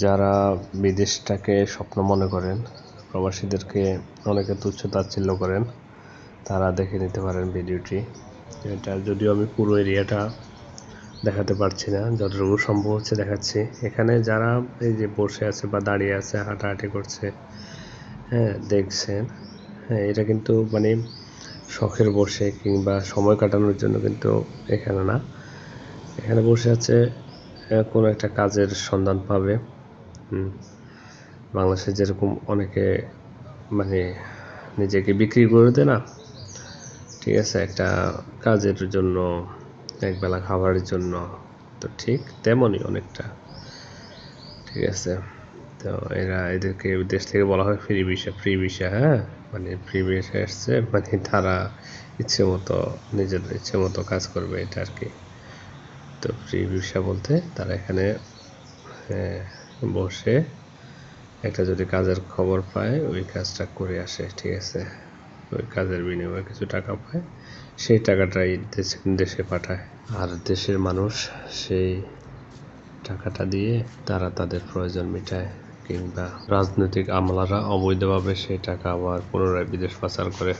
যারা বিদেশটাকে স্বপ্ন মনে করেন, প্রবাসীদেরকে অনেকে তুচ্ছ তাচ্ছিল্য করেন, তারা দেখে নিতে পারেন ভিডিওটি। এটা যদিও আমি পুরো এরিয়াটা দেখাতে পারছি না, যতটুকু সম্ভব হচ্ছে দেখাচ্ছি। এখানে যারা এই যে বসে আছে বা দাঁড়িয়ে আছে, হাঁটাহাঁটি করছে, হ্যাঁ দেখছেন, হ্যাঁ এটা কিন্তু মানে শখের বসে কিংবা সময় কাটানোর জন্য কিন্তু এখানে না, এখানে বসে আছে কোনো একটা কাজের সন্ধান পাবে। বাংলাদেশে যেরকম অনেকে মানে নিজেকে বিক্রি করে দেয় না, ঠিক আছে, একটা কাজের জন্য, একবেলা খাবারের জন্য, তো ঠিক তেমনই অনেকটা, ঠিক আছে। তো এদেরকে দেশ থেকে বলা হয় ফ্রি ভিসা, হ্যাঁ, মানে ফ্রি ভিসা আসছে, মানে তারা ইচ্ছে মতো নিজের ইচ্ছে মতো কাজ করবে, এটা আর কি। তো ফ্রি ভিসা বলতে তারা এখানে বসে একটা যদি কাজের খবর পায় ওই কাজটা করে আসে, ঠিক আছে, ওই কাজের বিনিময়ে কিছু টাকা পায়, সেই টাকাটাই দেশে পাঠায়, আর দেশের মানুষ সেই টাকাটা দিয়ে তারা তাদের প্রয়োজন মেটায়, কিংবা রাজনৈতিক আমলারা অবৈধভাবে সেই টাকা আবার পুনরায় বিদেশ পাচার করে।